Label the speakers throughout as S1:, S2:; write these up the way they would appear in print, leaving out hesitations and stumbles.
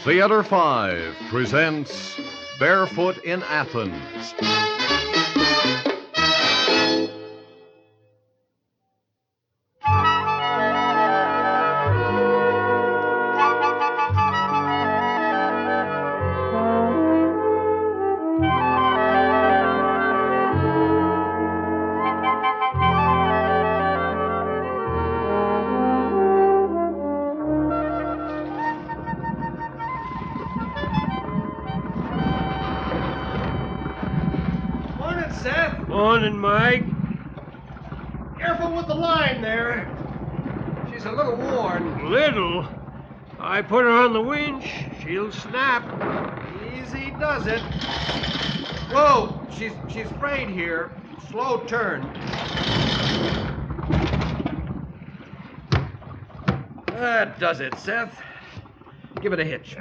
S1: Theater 5 presents Barefoot in Athens.
S2: Morning, Mike.
S3: Careful with the line there. She's a little worn.
S2: Little? I put her on the winch. She'll snap.
S3: Easy does it. Whoa, she's frayed here. Slow turn. That does it, Seth. Give it a hitch.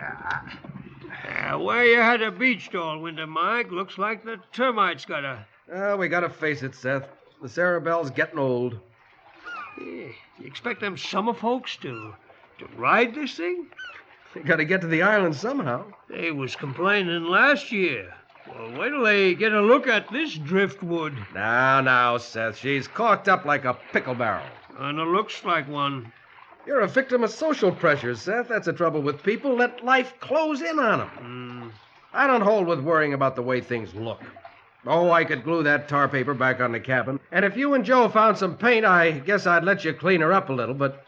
S2: Where you had a beached all winter, Mike, looks like the termites got a...
S3: We gotta face it, Seth. The Cerebel's getting old.
S2: You expect them summer folks to ride this thing?
S3: They gotta get to the island somehow.
S2: They was complaining last year. Well, wait till they get a look at this driftwood.
S3: Now, Seth. She's caulked up like a pickle barrel.
S2: And it looks like one.
S3: You're a victim of social pressures, Seth. That's the trouble with people. Let life close in on them. I don't hold with worrying about the way things look. Oh, I could glue that tar paper back on the cabin. And if you and Joe found some paint, I guess I'd let you clean her up a little, but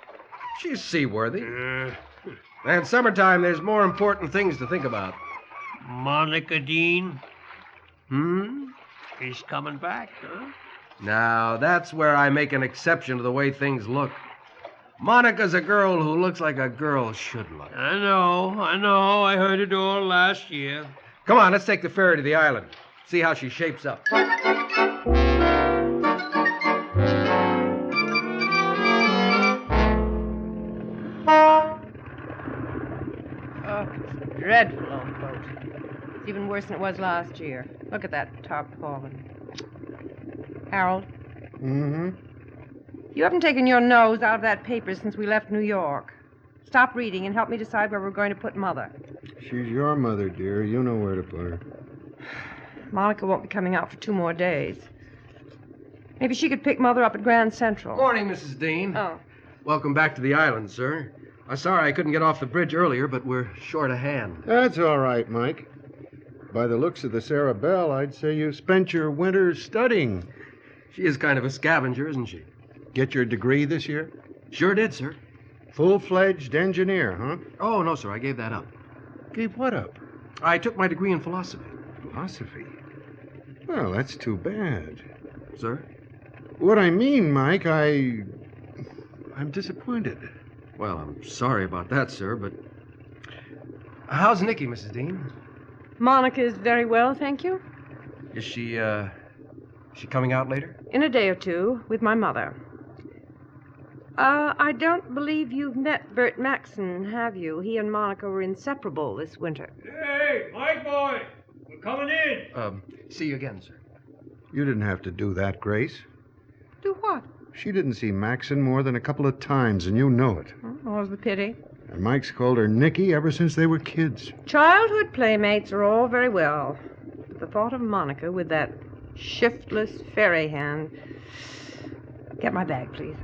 S3: she's seaworthy. And summertime, there's more important things to think about.
S2: Monica Dean? She's coming back, huh?
S3: Now, that's where I make an exception to the way things look. Monica's a girl who looks like a girl should look.
S2: I know. I heard it all last year.
S3: Come on, let's take the ferry to the island. See how she shapes up.
S4: Oh, it's dreadful old boat. It's even worse than it was last year. Look at that tarpaulin. Harold?
S5: Mm-hmm.
S4: You haven't taken your nose out of that paper since we left New York. Stop reading and help me decide where we're going to put Mother.
S5: She's your mother, dear. You know where to put her.
S4: Monica won't be coming out for 2 more days. Maybe she could pick Mother up at Grand Central.
S3: Morning, Mrs. Dean.
S4: Oh.
S3: Welcome back to the island, sir. I'm sorry I couldn't get off the bridge earlier, but we're short of hand.
S5: That's all right, Mike. By the looks of the Cerebel, I'd say you spent your winter studying.
S3: She is kind of a scavenger, isn't she?
S5: Get your degree this year?
S3: Sure did, sir.
S5: Full-fledged engineer, huh?
S3: Oh, no, sir. I gave that up.
S5: Gave what up?
S3: I took my degree in philosophy.
S5: Philosophy? Well, that's too bad.
S3: Sir?
S5: What I mean, Mike, I'm disappointed.
S3: Well, I'm sorry about that, sir, but... How's Nicki, Mrs. Dean?
S4: Monica is very well, thank you.
S3: Is she coming out later?
S4: In a day or two, with my mother. I don't believe you've met Bert Maxon, have you? He and Monica were inseparable this winter.
S2: Hey, Mike boy, we're coming in.
S3: See you again, sir.
S5: You didn't have to do that, Grace.
S4: Do what?
S5: She didn't see Maxon more than a couple of times, and you know it.
S4: Oh, more's the pity.
S5: And Mike's called her Nicki ever since they were kids.
S4: Childhood playmates are all very well. But the thought of Monica with that shiftless ferry hand... Get my bag, please.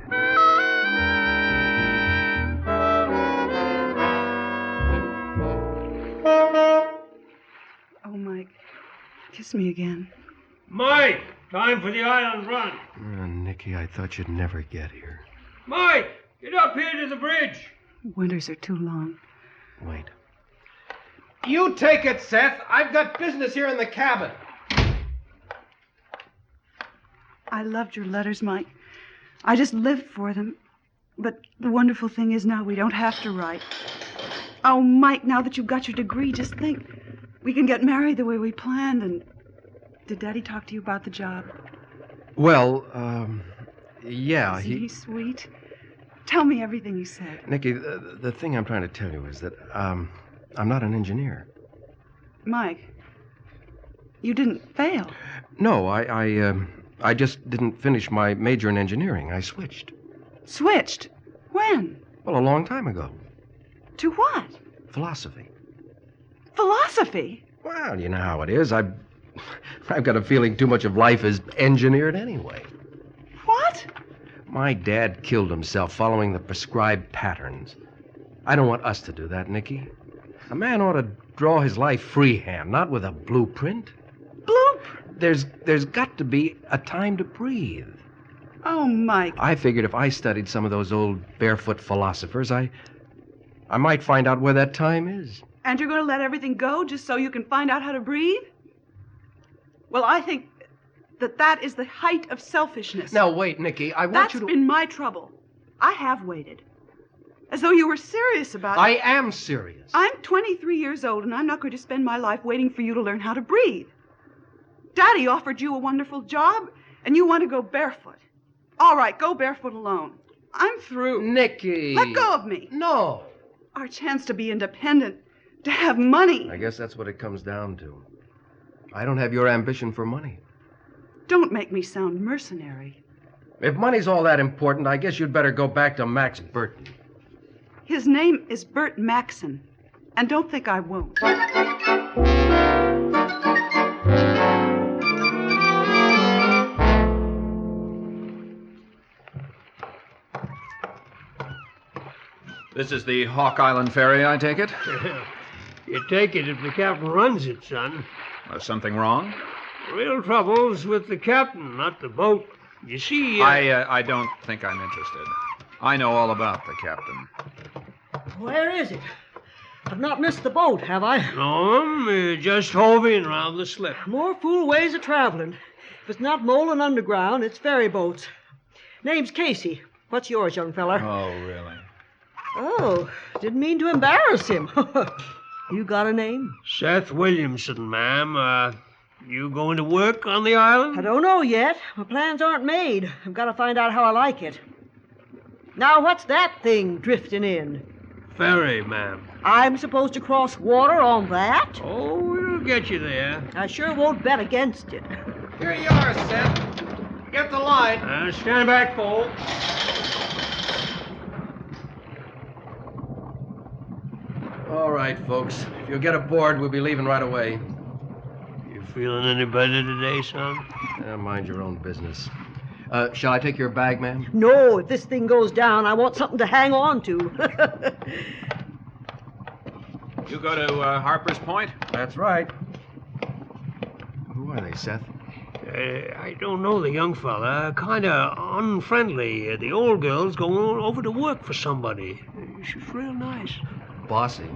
S6: Oh, Mike, kiss me again.
S2: Mike, time for the island run.
S3: Nicki, I thought you'd never get here.
S2: Mike, get up here to the bridge.
S6: Winters are too long.
S3: Wait. You take it, Seth. I've got business here in the cabin.
S6: I loved your letters, Mike. I just lived for them. But the wonderful thing is now we don't have to write. Oh, Mike, now that you've got your degree, just think. We can get married the way we planned. And did Daddy talk to you about the job?
S3: Well, yeah,
S6: Isn't he sweet? Tell me everything you said.
S3: Nicki, the thing I'm trying to tell you is that, I'm not an engineer.
S6: Mike, you didn't fail.
S3: No, I just didn't finish my major in engineering. I switched.
S6: Switched? When?
S3: Well, a long time ago.
S6: To what?
S3: Philosophy.
S6: Philosophy?
S3: Well, you know how it is. I've got a feeling too much of life is engineered anyway.
S6: What?
S3: My dad killed himself following the prescribed patterns. I don't want us to do that, Nicki. A man ought to draw his life freehand, not with a blueprint. There's got to be a time to breathe.
S6: Oh, Mike.
S3: I figured if I studied some of those old barefoot philosophers, I might find out where that time is.
S6: And you're going to let everything go just so you can find out how to breathe? Well, I think that is the height of selfishness.
S3: Now, wait, Nicki, I want
S6: That's
S3: you to...
S6: been my trouble. I have waited. As though you were serious about it.
S3: I am serious.
S6: I'm 23 years old, and I'm not going to spend my life waiting for you to learn how to breathe. Daddy offered you a wonderful job, and you want to go barefoot. All right, go barefoot alone. I'm through.
S3: Nicki!
S6: Let go of me.
S3: No.
S6: Our chance to be independent, to have money.
S3: I guess that's what it comes down to. I don't have your ambition for money.
S6: Don't make me sound mercenary.
S3: If money's all that important, I guess you'd better go back to Max Berton.
S6: His name is Bert Maxon, and don't think I won't.
S7: This is the Hawk Island ferry, I take it?
S2: You take it if the captain runs it, son.
S7: Something wrong?
S2: Real trouble's with the captain, not the boat. You see...
S7: I don't think I'm interested. I know all about the captain.
S8: Where is it? I've not missed the boat, have I?
S2: No, just hove in round the slip.
S8: More fool ways of traveling. If it's not Molan Underground, it's ferry boats. Name's Casey. What's yours, young feller?
S7: Oh, really?
S8: Oh, didn't mean to embarrass him. You got a name?
S2: Seth Williamson, ma'am. You going to work on the island?
S8: I don't know yet. My plans aren't made. I've got to find out how I like it. Now, what's that thing drifting in?
S2: Ferry, ma'am.
S8: I'm supposed to cross water on that?
S2: Oh, we'll get you there.
S8: I sure won't bet against it.
S3: Here you are, Seth. Get the line.
S2: Stand back, folks.
S3: All right, folks. If you'll get aboard, we'll be leaving right away.
S2: You feeling any better today, son?
S3: Mind your own business. Shall I take your bag, ma'am?
S8: No, if this thing goes down, I want something to hang on to.
S7: You go to Harper's Point?
S3: That's right. Who are they, Seth?
S2: I don't know the young fella. Kind of unfriendly. The old girl's going over to work for somebody. She's real nice.
S3: Bossy.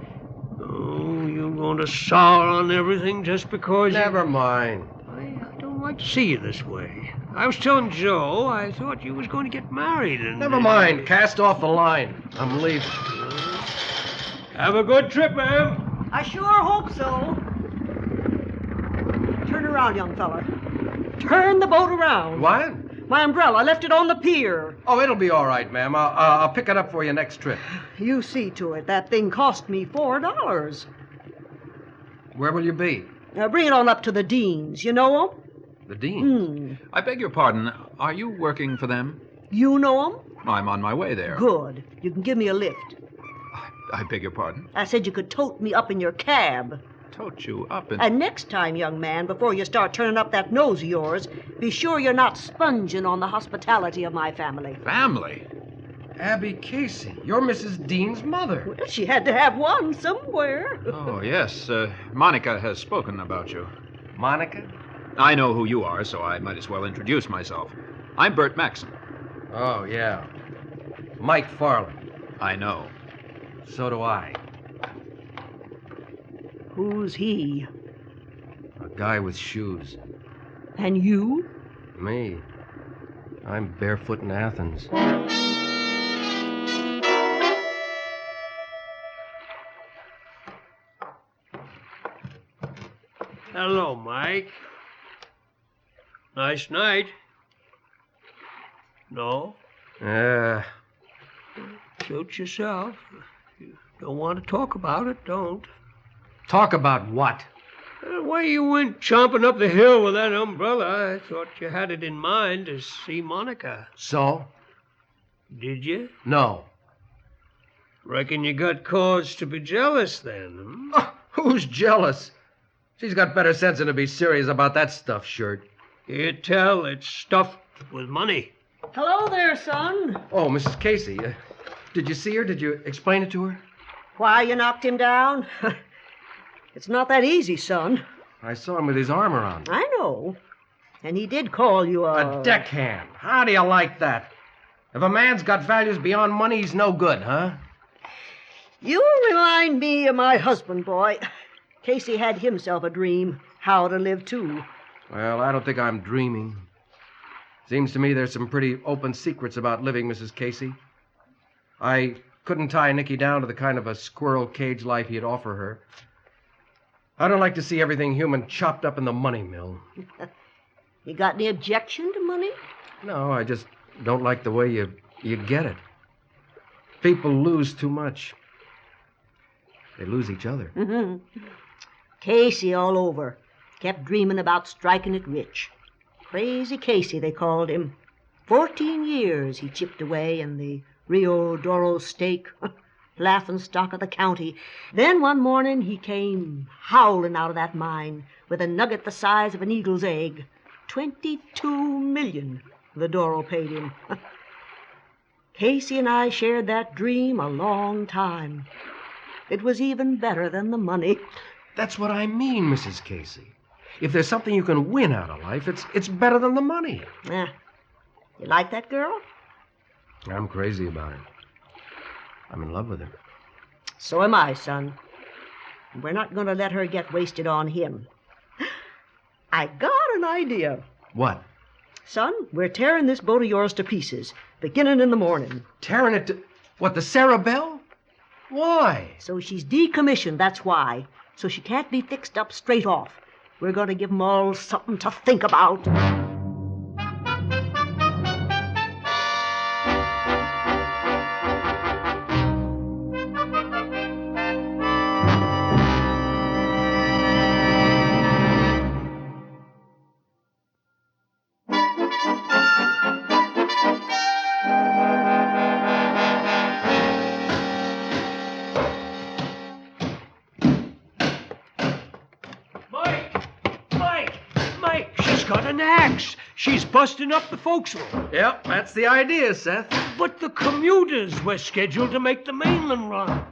S2: Oh, you're going to sour on everything just because
S3: Never mind.
S2: I don't like to see you this way. I was telling Joe I thought you was going to get married and...
S3: Never mind. Cast off the line. I'm leaving.
S2: Have a good trip, ma'am.
S8: I sure hope so. Turn around, young fella. Turn the boat around.
S3: What?
S8: My umbrella, I left it on the pier.
S3: Oh, it'll be all right, ma'am. I'll pick it up for you next trip.
S8: You see to it. That thing cost me $4.
S3: Where will you be?
S8: Now bring it on up to the Deans. You know 'em?
S3: The Dean.
S7: I beg your pardon. Are you working for them?
S8: You know 'em?
S7: I'm on my way there.
S8: Good. You can give me a lift.
S7: I beg your pardon?
S8: I said you could tote me up in your cab.
S7: Tote you up in...
S8: And next time, young man, before you start turning up that nose of yours, be sure you're not sponging on the hospitality of my family.
S7: Family?
S3: Abby Casey. You're Mrs. Dean's mother.
S8: Well, she had to have one somewhere.
S7: Oh, yes. Monica has spoken about you.
S3: Monica?
S7: I know who you are, so I might as well introduce myself. I'm Bert Maxon.
S3: Oh, yeah. Mike Farley.
S7: I know.
S3: So do I.
S8: Who's he?
S3: A guy with shoes.
S8: And you?
S3: Me. I'm barefoot in Athens.
S2: Hello, Mike. Nice night. No? Suit yourself. If you don't want to talk about it, don't.
S3: Talk about what?
S2: The way you went chomping up the hill with that umbrella, I thought you had it in mind to see Monica.
S3: So?
S2: Did you?
S3: No.
S2: Reckon you got cause to be jealous then,
S3: Oh, who's jealous? She's got better sense than to be serious about that stuff, Shirt.
S2: You tell it's stuffed with money.
S8: Hello there, son.
S3: Oh, Mrs. Casey, did you see her? Did you explain it to her?
S8: Why you knocked him down? It's not that easy, son.
S3: I saw him with his arm around her.
S8: I know. And he did call you
S3: A deckhand. How do you like that? If a man's got values beyond money, he's no good, huh?
S8: You remind me of my husband, boy. Casey had himself a dream, how to live, too.
S3: Well, I don't think I'm dreaming. Seems to me there's some pretty open secrets about living, Mrs. Casey. I couldn't tie Nicki down to the kind of a squirrel cage life he'd offer her. I don't like to see everything human chopped up in the money mill.
S8: You got any objection to money?
S3: No, I just don't like the way you get it. People lose too much. They lose each other.
S8: Mm-hmm. Casey all over. Kept dreaming about striking it rich. Crazy Casey, they called him. 14 years he chipped away in the Rio Doro stake. Laughing stock of the county. Then one morning he came howling out of that mine with a nugget the size of an eagle's egg. $22 million the Doro paid him. Casey and I shared that dream a long time. It was even better than the money.
S3: That's what I mean, Mrs. Casey. If there's something you can win out of life, it's better than the money.
S8: You like that girl?
S3: I'm crazy about her. I'm in love with her.
S8: So am I, son. We're not going to let her get wasted on him. I got an idea.
S3: What?
S8: Son, we're tearing this boat of yours to pieces, beginning in the morning.
S3: Tearing it to... What, the Sarah Bell? Why?
S8: So she's decommissioned, that's why. So she can't be fixed up straight off. We're going to give 'em all something to think about.
S2: An axe. She's busting up the forecastle.
S3: Yep, that's the idea, Seth.
S2: But the commuters were scheduled to make the mainland run.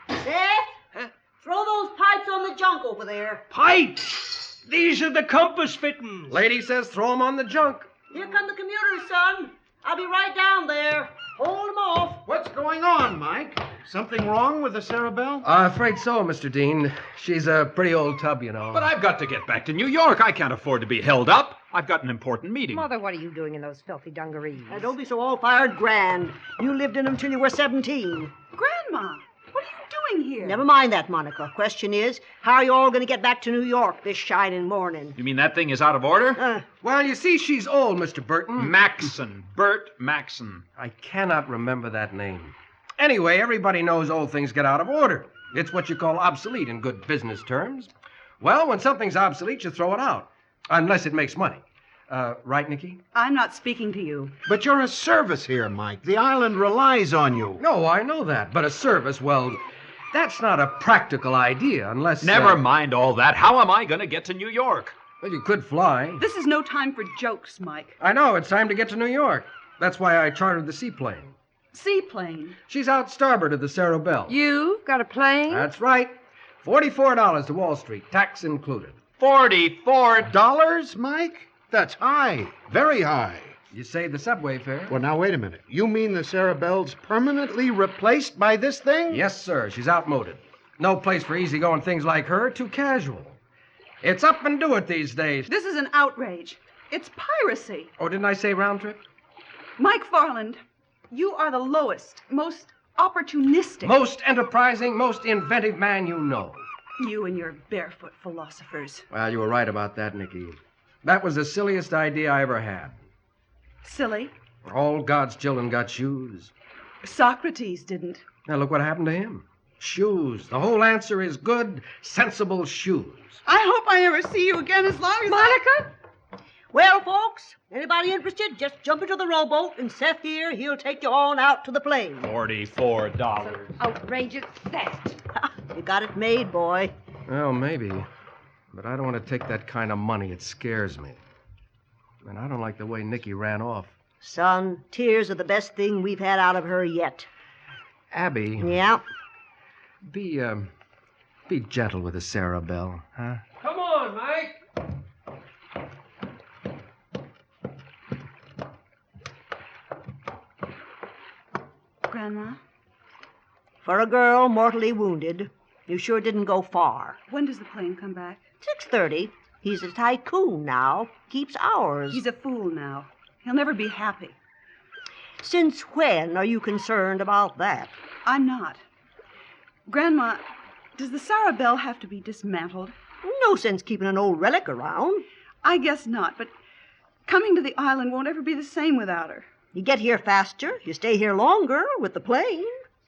S8: Seth, throw those pipes on the junk over there.
S2: Pipes? These are the compass fittings.
S3: Lady says throw 'em on the junk.
S8: Here come the commuters, son. I'll be right down there. Hold 'em off.
S5: What's going on, Mike? Something wrong with the Sarah Bell?
S3: Afraid so, Mr. Dean. She's a pretty old tub, you know.
S7: But I've got to get back to New York. I can't afford to be held up. I've got an important meeting.
S4: Mother, what are you doing in those filthy dungarees?
S8: Now, don't be so all-fired grand. You lived in them till you were 17.
S6: Grandma, what are you doing here?
S8: Never mind that, Monica. Question is, how are you all going to get back to New York this shining morning?
S7: You mean that thing is out of order?
S3: Well, you see, she's old, Mr. Berton.
S7: Maxon. Bert Maxon.
S3: I cannot remember that name. Anyway, everybody knows old things get out of order. It's what you call obsolete in good business terms. Well, when something's obsolete, you throw it out. Unless it makes money. Right, Nicki?
S6: I'm not speaking to you.
S5: But you're a service here, Mike. The island relies on you.
S3: No, I know that. But a service, well, that's not a practical idea unless...
S7: Never mind all that. How am I going to get to New York?
S3: Well, you could fly.
S6: This is no time for jokes, Mike.
S3: I know. It's time to get to New York. That's why I chartered the seaplane.
S6: Seaplane.
S3: She's out starboard of the Sarah Bell.
S4: You've got a plane?
S3: That's right. $44 to Wall Street, tax included.
S5: $44, Mike? That's high. Very high.
S3: You saved the subway fare.
S5: Well, now, wait a minute. You mean the Sarah Bell's permanently replaced by this thing?
S3: Yes, sir. She's outmoded. No place for easygoing things like her. Too casual. It's up and do it these days.
S6: This is an outrage. It's piracy.
S3: Oh, didn't I say round trip?
S6: Mike Farland, you are the lowest, most opportunistic.
S3: Most enterprising, most inventive man you know.
S6: You and your barefoot philosophers.
S3: Well, you were right about that, Nicki. That was the silliest idea I ever had.
S6: Silly.
S3: All God's children got shoes.
S6: Socrates didn't.
S3: Now, look what happened to him. Shoes. The whole answer is good, sensible shoes.
S6: I hope I never see you again as long as
S4: Monica?
S8: Well, folks, anybody interested, just jump into the rowboat, and Seth here, he'll take you on out to the plane.
S7: $44.
S4: Outrageous theft.
S8: You got it made, boy.
S3: Well, maybe. But I don't want to take that kind of money. It scares me. And I don't like the way Nicki ran off.
S8: Son, tears are the best thing we've had out of her yet.
S3: Abby,
S8: Yeah?
S3: be gentle with the Sarah Belle, huh?
S2: Come on, Mike.
S6: Grandma,
S8: For a girl mortally wounded, you sure didn't go far.
S6: when does the plane come back?
S8: 6:30. He's a tycoon now. Keeps hours.
S6: He's a fool now. He'll never be happy.
S8: Since when are you concerned about that?
S6: I'm not. Grandma, does the Sarah Belle have to be dismantled?
S8: No sense keeping an old relic around.
S6: I guess not, but coming to the island won't ever be the same without her.
S8: You get here faster, you stay here longer with the plane.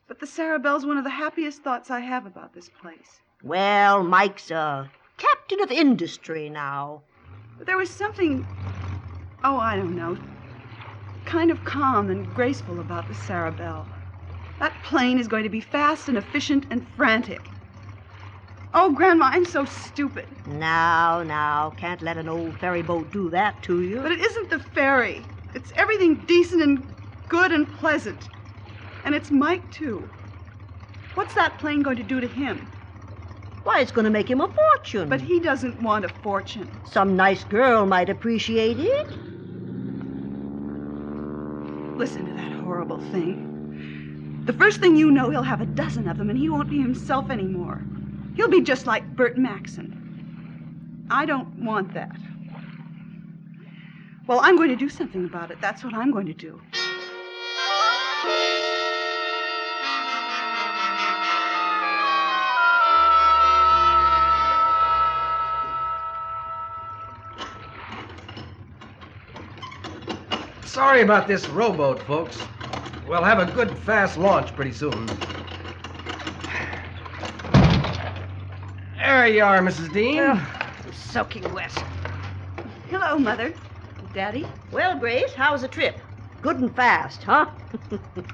S6: But the Sarah Belle's one of the happiest thoughts I have about this place.
S8: Well, Mike's a captain of industry now.
S6: But there was something, I don't know, kind of calm and graceful about the Sarah Belle. That plane is going to be fast and efficient and frantic. Oh, Grandma, I'm so stupid.
S8: Now, can't let an old ferry boat do that to you.
S6: But it isn't the ferry. It's everything decent and good and pleasant. And it's Mike, too. What's that plane going to do to him?
S8: Why, it's going to make him a fortune.
S6: But he doesn't want a fortune.
S8: Some nice girl might appreciate it.
S6: Listen to that horrible thing. The first thing you know, he'll have a dozen of them, and he won't be himself anymore. He'll be just like Bert Maxon. I don't want that. Well, I'm going to do something about it. That's what I'm going to do.
S3: Sorry about this rowboat, folks. We'll have a good, fast launch pretty soon. There you are, Mrs. Dean.
S4: I'm soaking wet.
S6: Hello, Mother. Daddy.
S8: Well, Grace, how was the trip? Good and fast, huh?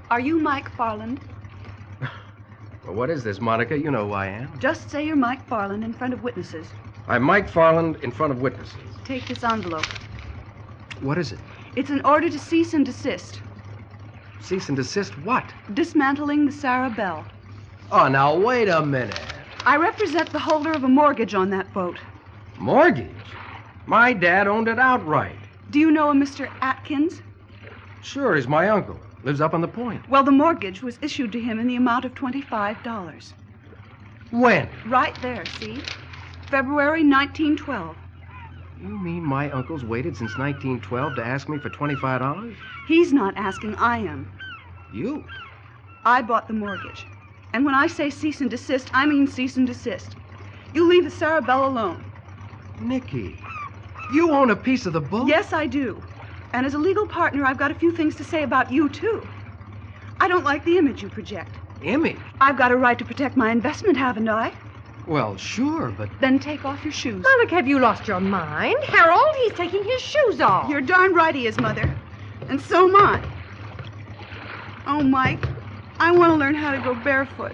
S6: Are you Mike Farland?
S3: Well, what is this, Monica? You know who I am.
S6: Just say you're Mike Farland in front of witnesses.
S3: I'm Mike Farland in front of witnesses.
S6: Take this envelope.
S3: What is it?
S6: It's an order to cease and desist.
S3: Cease and desist what?
S6: Dismantling the Sarah Belle.
S3: Oh, now, wait a minute.
S6: I represent the holder of a mortgage on that boat.
S3: Mortgage? My dad owned it outright.
S6: Do you know a Mr. Atkins?
S3: Sure, he's my uncle. Lives up on the point.
S6: Well, the mortgage was issued to him in the amount of $25.
S3: When?
S6: Right there, see? February 1912.
S3: You mean my uncle's waited since 1912 to ask me for $25?
S6: He's not asking, I am.
S3: You?
S6: I bought the mortgage. And when I say cease and desist, I mean cease and desist. You leave the Sarah Belle alone.
S3: Nicki, you own a piece of the boat?
S6: Yes, I do. And as a legal partner, I've got a few things to say about you, too. I don't like the image you project.
S3: Image?
S6: I've got a right to protect my investment, haven't I?
S3: Well, sure, but...
S6: Then take off your shoes.
S4: Monica, have you lost your mind? Harold, he's taking his shoes off.
S6: You're darn right he is, Mother. And so am I. Oh, Mike, I want to learn how to go barefoot.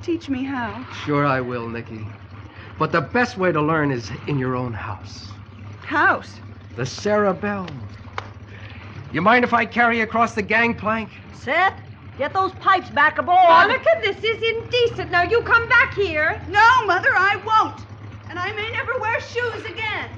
S6: Teach me how.
S3: Sure I will, Nicki. But the best way to learn is in your own house.
S6: House?
S3: The Sarah Belle. You mind if I carry you across the gangplank?
S8: Seth, get those pipes back aboard.
S4: Monica, this is indecent. Now you come back here.
S6: No, Mother, I won't. And I may never wear shoes again.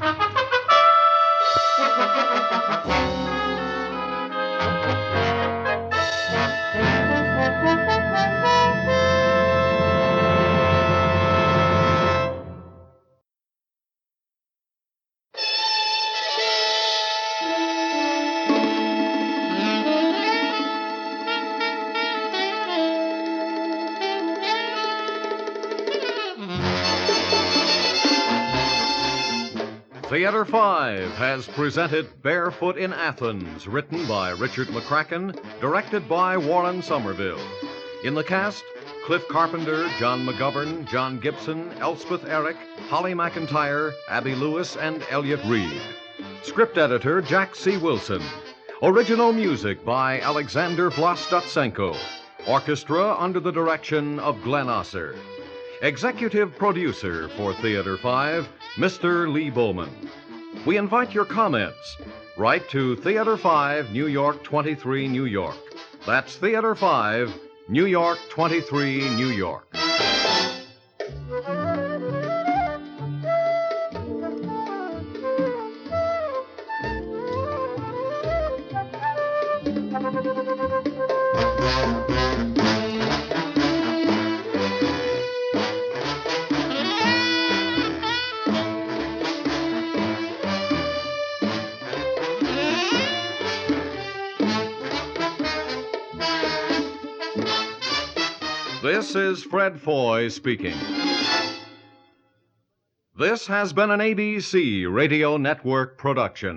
S1: Theater 5 has presented Barefoot in Athens, written by Richard McCracken, directed by Warren Somerville. In the cast, Cliff Carpenter, John McGovern, John Gibson, Elspeth Eric, Holly McIntire, Abby Lewis, and Elliott Reid. Script editor Jack C. Wilson. Original music by Alexander Vlastotsenko. Orchestra under the direction of Glenn Osser. Executive producer for Theater 5, Mr. Lee Bowman. We invite your comments. Write to Theater 5, New York 23, New York. That's Theater 5, New York 23, New York. This is Fred Foy speaking. This has been an ABC Radio Network production.